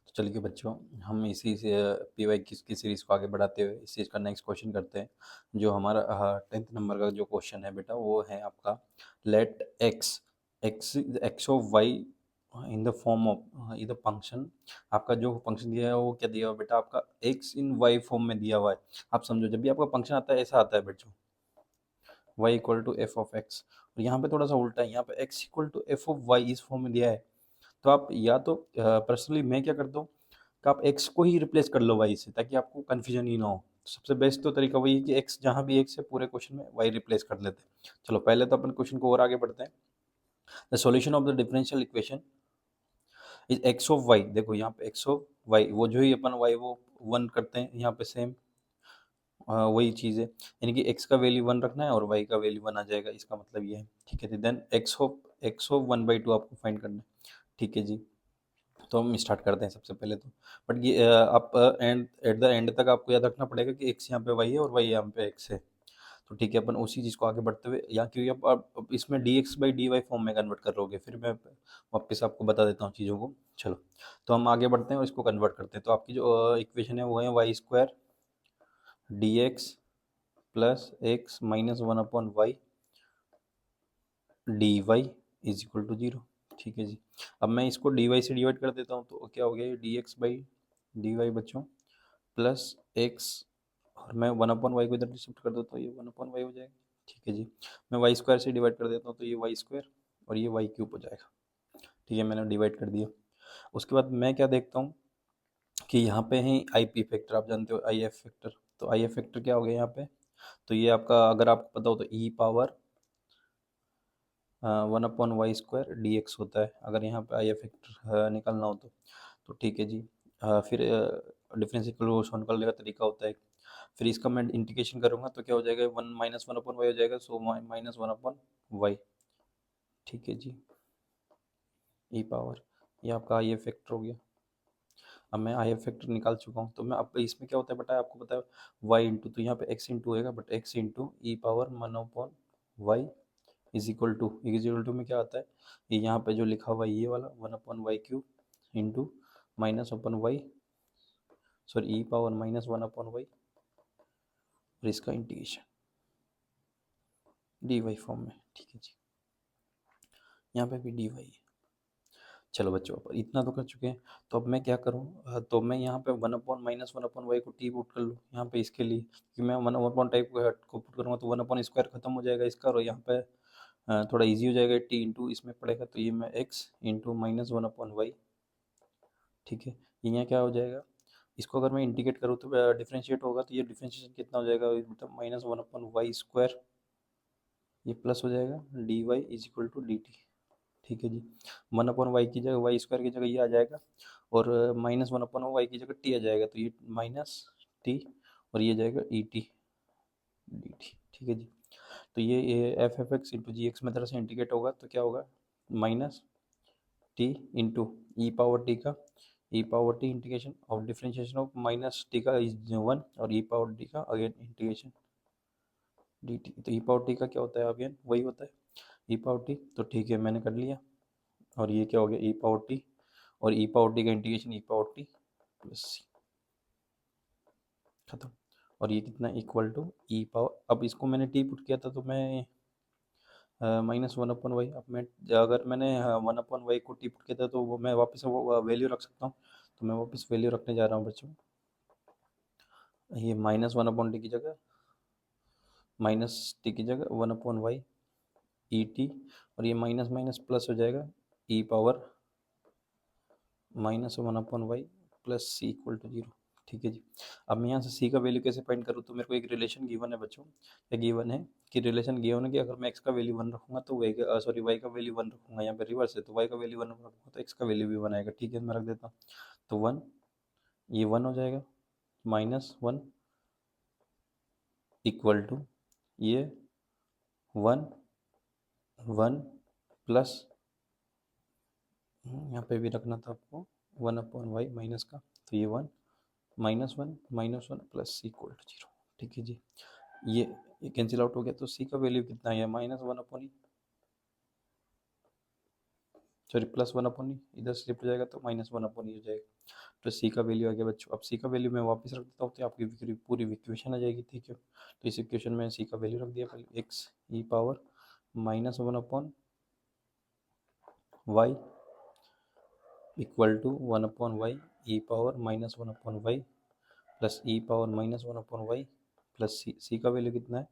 तो चलिए बच्चों, हम इसी से पी वाई की सीरीज़ को आगे बढ़ाते हुए इस चीज़ का नेक्स्ट क्वेश्चन करते हैं। जो हमारा 10th नंबर का जो क्वेश्चन है बेटा, वो है आपका let x of y in the form of in the function. आपका जो फंक्शन दिया है वो क्या दिया हुआ है बेटा, आपका एक्स इन वाई फॉर्म में दिया हुआ है। आप समझो, जब भी आपका फंक्शन आता है ऐसा आता है बच्चों, y equal to f of x. और यहाँ पे थोड़ा सा उल्टा है, यहाँ पे x equal to f of y इस फॉर्म में दिया है। तो आप या तो पर्सनली मैं क्या करता हूँ कि आप x को ही रिप्लेस कर लो y से, ताकि आपको कन्फ्यूजन ही ना हो। सबसे बेस्ट तो तरीका वही है कि x जहाँ भी x है पूरे क्वेश्चन में y रिप्लेस कर लेते हैं। चलो पहले तो अपन क्वेश्चन को और आगे बढ़ते हैं। The solution of the differential equation is x of y। देखो यहाँ पे x ऑफ y, वो जो ही अपन y वो 1 करते हैं, यहाँ पे सेम वही चीज़ है। यानी कि x का वैल्यू 1 रखना है और y का वैल्यू 1 आ जाएगा, इसका मतलब ये है। ठीक है, देन x ऑफ 1/2 आपको फाइंड करना है। ठीक है जी। तो हम स्टार्ट करते हैं सबसे पहले तो। बट ये आप एंड एट द एंड तक आपको याद रखना पड़ेगा कि x यहाँ पे y है और y यहाँ पे x है। तो ठीक है, अपन उसी चीज़ को आगे बढ़ते हुए यहाँ, क्योंकि अब इसमें dx/dy फॉर्म में कन्वर्ट कर लोगे, फिर मैं वापस आपको बता देता हूँ चीज़ों को। चलो, तो हम आगे बढ़ते हैं और इसको कन्वर्ट करते हैं। तो आपकी जो इक्वेशन है वो है y² dx plus x minus 1/y dy is equal to 0। ठीक है जी। अब मैं इसको dy से डिवाइड कर देता हूँ, तो क्या हो गया, ये dx/dy बच्चों प्लस x, और मैं 1/y को इधर शिफ्ट कर देता हूँ, ये 1/y हो जाएगा। ठीक है जी। मैं y² से डिवाइड कर देता हूँ, तो ये y² और ये y³ हो जाएगा। ठीक है, मैंने डिवाइड कर दिया। उसके बाद मैं क्या देखता हूँ कि यहाँ पे है आई पी फैक्टर, आप जानते हो आई एफ फैक्टर। तो आई एफ फैक्टर क्या हो गया यहाँ पे, तो ये आपका अगर आपको पता हो तो ई पावर 1/y² dx होता है, अगर यहाँ पे आई एफ फैक्टर निकालना हो तो ठीक है जी। फिर डिफरेंस इक्वेशन करने का तरीका होता है। फिर इसका मैं इंटीग्रेशन करूँगा तो क्या हो जाएगा, 1 - 1/y हो जाएगा, सो -1/y। ठीक है जी। ई पावर, ये आपका आई एफ फैक्टर हो गया। अब मैं आई एफ फैक्टर निकाल चुका हूँ, तो मैं अब इसमें क्या होता है बेटा, आपको पता है वाई इंटू, तो यहाँ पे एक्स इंटू होएगा, but x into e power 1/y is equal to में क्या आता है, ये यहाँ पे जो लिखा हुआ है ये वाला 1/y³ इंटू -1/y, सॉरी ई पावर -1/y, और इसका इंटीग्रेशन dy फॉर्म में। ठीक है जी, यहाँ पे भी dy है। चलो बच्चों, अब इतना तो कर चुके हैं, तो अब मैं क्या करूँ, तो मैं यहाँ पे 1/-1/y को टी पुट कर लूँ यहाँ पे इसके लिए, क्योंकि मैं 1/टाइप को पुट करूँगा तो 1/² खत्म हो जाएगा इसका, और यहाँ पे थोड़ा इजी हो जाएगा, टी इंटू इसमें पड़ेगा, तो ये मैं x इंटू -1/y। ठीक है, ये यहाँ क्या हो जाएगा, इसको अगर मैं इंटीग्रेट करूँ तो डिफ्रेंशिएट होगा, तो ये डिफ्रेंशिएशन कितना हो जाएगा, मतलब -1/y², ये प्लस हो जाएगा dy is equal to dt। ठीक है जी। 1/y की जगह y² की जगह ये आ जाएगा, और -1/y की जगह t आ जाएगा, तो ये माइनस टी, और ये जाएगा ई टी डी टी। ठीक है जी। तो ये f f x into g x में तरह से इंटीग्रेट होगा, तो क्या होगा, minus t into e power t का, e power t integration of differentiation of minus t का इज 1, और ई पावर टी का अगेन इंटीग्रेशन डी टी। तो ई पावर टी का क्या होता है, अगेन वही होता है ई पावर टी। तो ठीक है, मैंने कर लिया, और ये क्या हो गया, ई पावर टी, और ई पावर टी का integration e power t plus c, खत्म। और ये कितना इक्वल टू ई पावर, अब इसको मैंने टी पुट किया था, तो मैं -1/y, अब मैं अगर मैंने 1/y को टी पुट किया था, तो वो मैं वापस वो वैल्यू रख सकता हूँ। तो मैं वापस वैल्यू रखने जा रहा हूँ बच्चों, ये -1/t की जगह, -t की जगह 1/y ई टी, और ये माइनस माइनस प्लस हो जाएगा, e power -1/y plus c equal to 0। ठीक है जी। अब मैं यहाँ से सी का वैल्यू कैसे फाइंड करूँ, तो मेरे को एक रिलेशन गिवन है बच्चों, क्या गिवन है, कि रिलेशन गिवन है कि अगर मैं एक्स का वैल्यू 1 रखूँगा तो वाई का वैल्यू 1 रखूँगा, यहाँ पे रिवर्स है, तो वाई का वैल्यू 1 रखूँगा तो एक्स का वैल्यू भी 1 आएगा। ठीक है, मैं रख देता हूँ, तो 1, ये 1 हो जाएगा, -1 इक्वल टू ये 1 1 प्लस, यहाँ पे भी रखना था आपको 1/y माइनस का, तो ये 1 -1 प्लस इक्वल टू 0। ठीक है जी। ये कैंसिल आउट हो गया, तो सी का वैल्यू कितना है, -1/e। Sorry plus one upon e, इधर शिफ्ट हो जाएगा तो माइनस वन अपॉन ई हो जाएगा। तो सी का वैल्यू आ गया बच्चों। अब सी का वैल्यू मैं वापस रख देता हूँ तो आपकी पूरी इक्वेशन आ जाएगी, ठीक है। तो इस इक्वेशन में सी का वैल्यू रख दिया पहले, x e power minus one upon y equal to one upon y e power minus one upon y plus e power minus one upon y plus c का वैल्यू कितना है,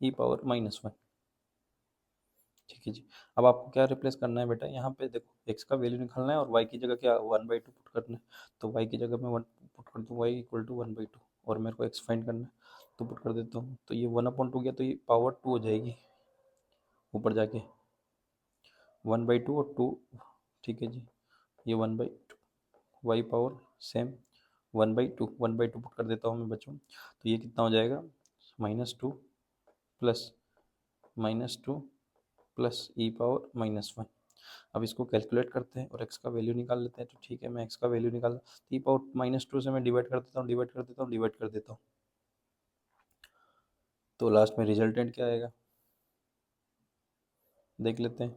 ई पावर माइनस वन, ठीक है जी। अब आपको क्या replace करना है बेटा, यहाँ पे देखो एक्स का वैल्यू निकालना है और वाई की जगह क्या वन बाई टू पुट करना है। तो वाई की जगह मैं वन पुट कर दूँ, y equal to one by two, और मेरे को एक्स फाइंड करना है तो पुट कर देता हूँ। तो ये वन अपॉन टू गया तो ये पावर टू हो जाएगी ऊपर जाके, वन बाई टू और टू, ठीक है जी। ये one by two, y power same one by two put कर देता हूँ मैं बच्चों। तो ये कितना हो जाएगा, minus two plus e power minus one. अब इसको कैलकुलेट करते हैं और एक्स का वैल्यू निकाल लेते हैं। तो ठीक है, मैं एक्स का वैल्यू निकाल, तो ई पावर माइनस टू से मैं डिवाइड कर देता हूँ, डिवाइड कर देता हूँ। तो लास्ट में रिजल्टेंट क्या आएगा देख लेते हैं।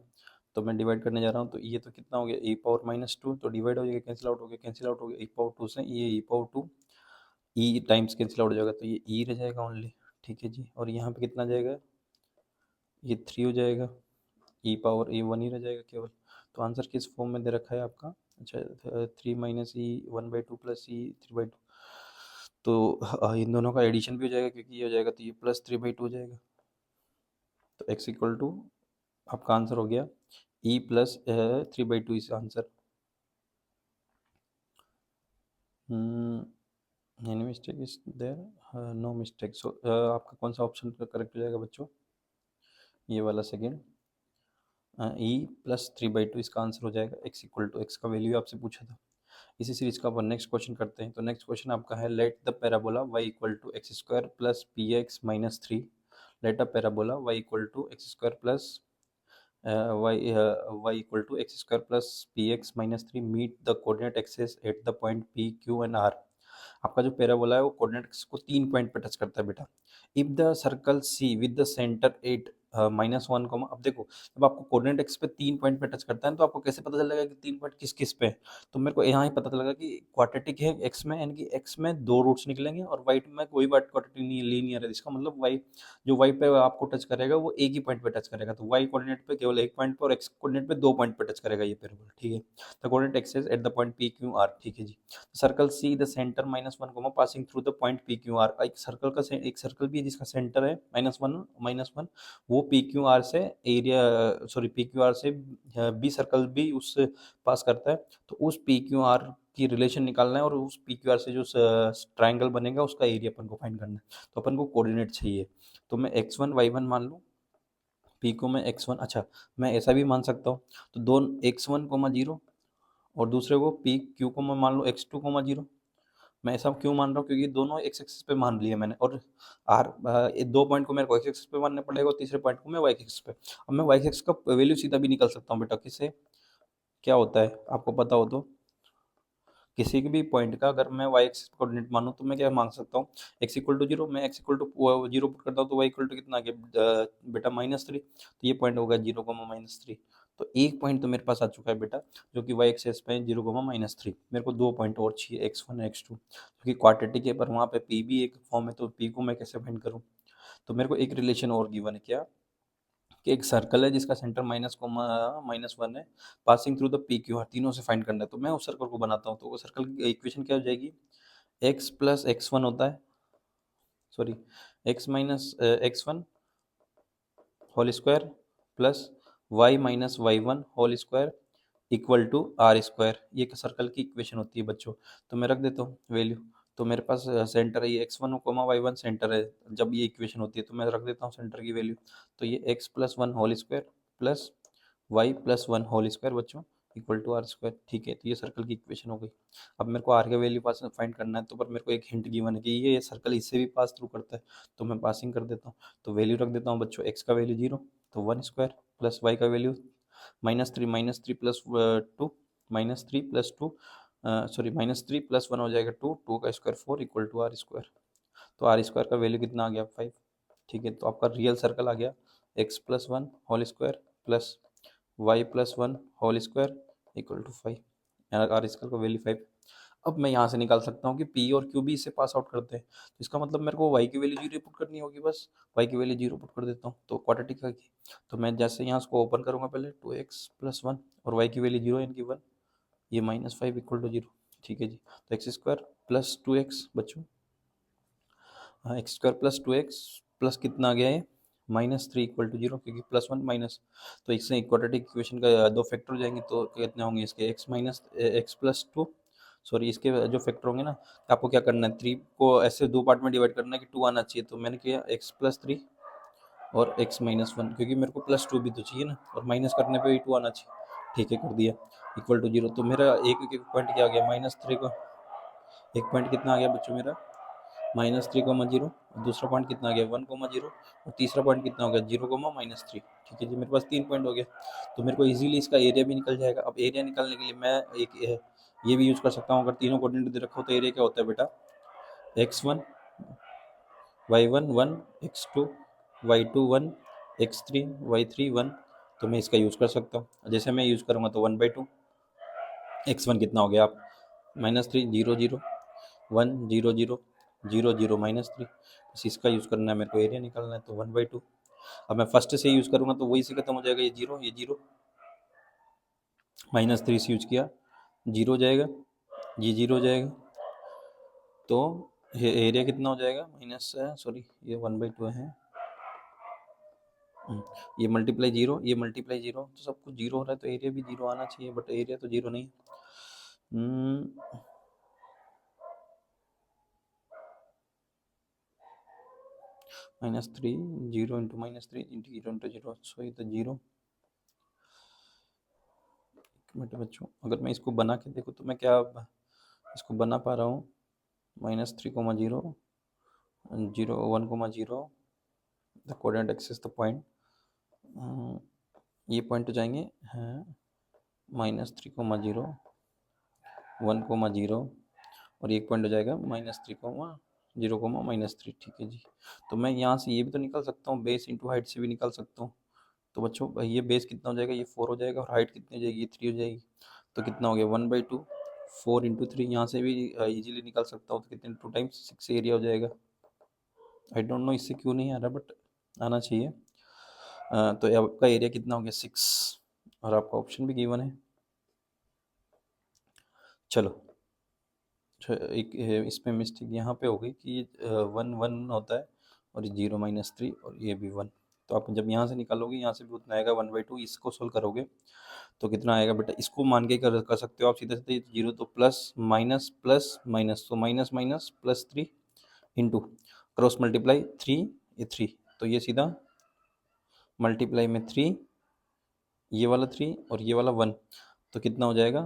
तो मैं डिवाइड करने जा रहा हूँ, तो ये तो कितना हो गया, ई पावर माइनस टू, तो डिवाइड हो जाएगा, कैंसिल आउट हो गया, ई पावर टू से ये e power two, e times cancel out हो जाएगा, तो ये ई रह जाएगा ओनली, ठीक है जी। और यहाँ पे कितना जाएगा, ये थ्री हो जाएगा, ई पावर ए वन ही रह जाएगा केवल। तो आंसर किस फॉर्म में दे रखा है आपका, अच्छा three minus E one by two plus E three by to. तो इन दोनों का एडिशन भी हो जाएगा क्योंकि ये हो जाएगा तो ये प्लस थ्री बाई टू हो जाएगा। तो एक्स इक्वल टू आपका आंसर हो गया e plus three by two, इस answer. Any mistake is there, no mistake. So आपका कौन सा ऑप्शन करेक्ट हो जाएगा बच्चों, ये वाला second, E plus three by to इसका आंसर हो जाएगा। एक्स इक्वल टू, एक्स का वैल्यू आपसे पूछा था। इसी सीरीज का अपन नेक्स्ट क्वेश्चन करते हैं। तो नेक्स्ट क्वेश्चन आपका है, let the parabola y equal to x square plus p x minus three, let a parabola y equal to x square plus y equal to x square plus p x minus three meet the coordinate axes at the point P Q and R. आपका जो parabola है वो coordinates को तीन point पे touch करता है बेटा। If the circle C with the centre at minus one comma, अब देखो जब आपको कोऑर्डिनेट एक्स पे तीन पॉइंट पे टच करता है तो आपको कैसे पता चलेगा कि तीन पॉइंट किस किस पे है। तो मेरे को यहाँ ही पता चलेगा कि क्वाड्रेटिक है एक्स में, यानी कि एक्स में दो रूट्स निकलेंगे और वाई में कोई क्वाड्रेटिक नहीं, लीनियर है। इसका मतलब वाई, जो वाई पे आपको टच करेगा वो एक ही पॉइंट पे टच करेगा। तो वाई कोऑर्डिनेट पे केवल एक पॉइंट पे और एक्स कोऑर्डिनेट पे दो पॉइंट पे टच करेगा ये पैराबोला, ठीक है। The coordinate axes at the point P Q R, ठीक है जी। Circle C the centre minus one comma passing through the point P Q R. एक सर्कल का एक सर्कल भी है जिसका सेंटर है माइनस वन, वो पी क्यू आर से area, sorry P Q R से बी सर्कल भी उससे पास करता है। तो उस पी क्यू आर की रिलेशन निकालना है और उस पी क्यू आर से जो ट्राइंगल बनेगा उसका एरिया अपन को फाइंड करना है। तो अपन को कोऑर्डिनेट चाहिए। तो मैं एक्स वन वाई वन मान लूँ, पी को मैं एक्स वन, अच्छा मैं ऐसा भी मान सकता हूँ। तो दोनों एक्स वन कोमा जीरो और दूसरे को पी क्यू को मैं मान लो एक्स टू कोमा जीरो। मैं ऐसा क्यों मान रहा हूँ, क्योंकि दोनों एक्स एक्सिस पे मान लिए मैंने, और आर दो पॉइंट को मेरे को एक्स एक्सिस पे मानना पड़ेगा और तीसरे पॉइंट को मैं वाई एक्सिस पे। अब मैं वाई एक्सिस का वैल्यू सीधा भी निकाल सकता हूँ बेटा, किससे, क्या होता है आपको पता हो तो, किसी भी पॉइंट का अगर मैं वाई एक्सिस कोऑर्डिनेट मानूँ तो मैं क्या मांग सकता हूँ, एक्स इक्वल टू जीरो, मैं x equal to zero put करता हूँ तो वाई इक्वल टू कितना आ गया बेटा माइनस थ्री। तो ये पॉइंट होगा जीरो कोमा माइनस थ्री। तो एक पॉइंट तो मेरे पास आ चुका है बेटा, जो कि वाई एक्सिस पे जीरो कोमा माइनस थ्री। मेरे को दो पॉइंट और चाहिए, एक्स वन एक्स टू, क्योंकि क्वाड्रेटिक है पर वहाँ पे पी भी एक फॉर्म है, तो पी को मैं कैसे फाइंड करूँ। तो मेरे को एक रिलेशन और गिवन है, क्या कि एक सर्कल है जिसका centre minus comma minus one है, passing through the P Q R, तीनों से फाइंड करना है। तो मैं उस सर्कल को बनाता हूँ। तो वो सर्कल की इक्वेशन क्या हो जाएगी, एक्स प्लस एक्स वन होता है, sorry x minus x one whole square plus y minus y one whole square equal to r square. ये सर्कल की इक्वेशन होती है बच्चों। तो मैं रख देता हूँ वैल्यू। तो मेरे पास सेंटर है ये x one comma y one centre है, जब ये इक्वेशन होती है तो मैं रख देता हूँ सेंटर की वैल्यू। तो ये x plus one whole square plus y plus one whole square बच्चों इक्वल टू आर स्क्वायर, ठीक है। तो ये सर्कल की इक्वेशन हो गई। अब मेरे को आर का वैल्यू पास फाइंड करना है, तो पर मेरे को एक हिंट गिवन है कि ये सर्कल इससे भी पास थ्रू करता है, तो मैं पासिंग कर देता हूँ। तो वैल्यू रख देता हूँ बच्चों, एक्स का वैल्यू जीरो, तो वन स्क्वायर प्लस वाई का value minus three plus two, minus three plus two, sorry minus three plus one हो जाएगा टू, टू का square four equal to r square. तो आर स्क्वायर का value कितना आ गया, फाइव, ठीक है। तो आपका रियल सर्कल आ गया x plus one whole square plus y plus one whole square equal to 5, r square का वैल्यू 5। अब मैं यहाँ से निकाल सकता हूँ कि पी और क्यू भी इससे पास आउट करते हैं, तो इसका मतलब मेरे को वाई की वैल्यू जीरो पुट करनी होगी, बस वाई की वैल्यू जीरो पुट कर देता हूँ तो क्वाड्रेटिक का की। तो मैं जैसे यहाँ इसको ओपन करूँगा पहले 2x+1 और वाई की वैल्यू जीरो यानी कि 1, ये -5 इक्वल टू जीरो। ठीक है जी, तो एक्स स्क्वायर प्लस 2x बच्चों, हाँ x square plus 2x plus कितना आ गया है -3 इक्वल टू जीरो, क्योंकि प्लस वन माइनस, तो इससे क्वाड्रेटिक इक्वेशन का दो फैक्टर हो जाएंगे, तो कितने होंगे इसके x+2, सॉरी इसके जो फैक्टर होंगे ना, आपको क्या करना है, 3 को ऐसे दो पार्ट में डिवाइड करना है कि 2 आना चाहिए, तो मैंने किया x+3 और x-1, क्योंकि मेरे को +2 भी तो चाहिए ना, और माइनस करने पे भी 2 आना चाहिए। ठीक है, कर दिया इक्वल टू जीरो। तो मेरा एक पॉइंट क्या आ गया -3 का, एक पॉइंट कितना आ गया बच्चों मेरा -3, दूसरा पॉइंट कितना आ गया 1, 0, और तीसरा पॉइंट कितना हो गया 0, -3। ठीक है जी, मेरे पास 3 पॉइंट हो गए, तो मेरे को इजीली इसका एरिया भी निकल जाएगा। अब एरिया निकालने के लिए मैं एक ये भी यूज़ कर सकता हूँ, अगर तीनों कोऑर्डिनेट दे रखो तो एरिया क्या होता है बेटा, x1 y1 1, x2 y2 1, x3 y3 1, तो मैं इसका यूज़ कर सकता हूँ। जैसे मैं यूज़ करूँगा तो 1/2, x1 कितना हो गया आप -3 0 0 1 0 0 0 0 -3, बस इसका यूज़ करना है, मेरे को एरिया निकालना है, तो 1/2। अब मैं फर्स्ट से यूज़ करूँगा तो वही से खत्म हो जाएगा, ये जीरो -3 से यूज किया, जीरो हो जाएगा, ये जीरो हो जाएगा, तो ये एरिया कितना हो जाएगा माइनस, सॉरी ये 1/2 है, ये मल्टीप्लाई जीरो, ये मल्टीप्लाई जीरो, तो सब कुछ जीरो हो रहा है, तो एरिया भी जीरो आना चाहिए, बट एरिया तो जीरो नहीं। -3 0 into -3 into zero into zero, so ये तो जीरो। एक मिनट बच्चों, अगर मैं इसको बना के देखूँ तो मैं क्या इसको बना पा रहा हूँ, -3, 0 0 1, 0, the coordinate axis the point, ये पॉइंट हो जाएंगे हैं -3, 0 1, 0, और एक पॉइंट हो जाएगा -3, 0, -3। ठीक है जी, तो मैं यहाँ से ये भी तो निकाल सकता हूँ, बेस इंटू हाइट से भी निकाल सकता हूँ। तो बच्चों ये बेस कितना हो जाएगा, ये 4 हो जाएगा, और हाइट कितनी हो जाएगी, ये 3 हो जाएगी, तो कितना हो गया 1/2, 4 इंटू 3, यहाँ से भी इजीली निकाल सकता हूँ, तो कितने 2 टाइम्स 6 एरिया हो जाएगा। आई डोंट नो इससे क्यों नहीं आ रहा, बट आना चाहिए। तो आपका एरिया कितना हो गया 6, और आपका ऑप्शन भी गिवन है। चलो, एक इसमें मिस्टेक यहाँ पे हो गई कि 1 1 होता है, और 0 -3, और ये भी 1, तो आप जब यहाँ से निकालोगे यहाँ से भी उतना आएगा 1/2, इसको सोल्व करोगे तो कितना आएगा बेटा, इसको मान के कर सकते हो आप सीधे सीधे, जीरो तो प्लस माइनस प्लस माइनस, तो minus minus +3 into cross multiply 3, ये 3, तो ये सीधा मल्टीप्लाई में 3, ये वाला 3 और ये वाला 1, तो कितना हो जाएगा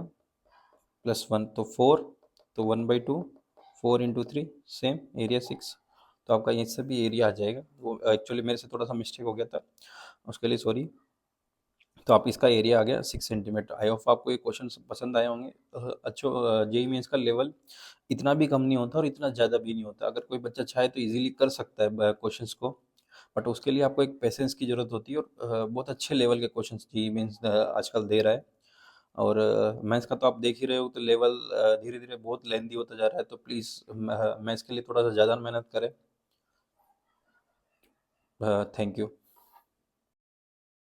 +1, तो 4, तो 1/2, 4 इंटू 3 सेम एरिया 6, तो आपका इससे भी एरिया आ जाएगा। वो एक्चुअली मेरे से थोड़ा सा मिस्टेक हो गया था, उसके लिए सॉरी। तो आप इसका एरिया आ गया 6 सेंटीमीटर। आई होप आपको ये क्वेश्चन पसंद आए होंगे। अच्छो जेई मेंस का लेवल इतना भी कम नहीं होता और इतना ज़्यादा भी नहीं होता, अगर कोई बच्चा चाहे तो इजीली कर सकता है क्वेश्चंस को, बट उसके लिए आपको एक पेशेंस की ज़रूरत होती है, और बहुत अच्छे लेवल के क्वेश्चंस जेई मेंस आजकल दे रहा है। और मैथ्स का तो आप देख ही रहे हो, तो लेवल धीरे धीरे बहुत लेंदी होता जा रहा है, तो प्लीज़ मैथ्स के लिए थोड़ा सा ज़्यादा मेहनत करें। Thank you.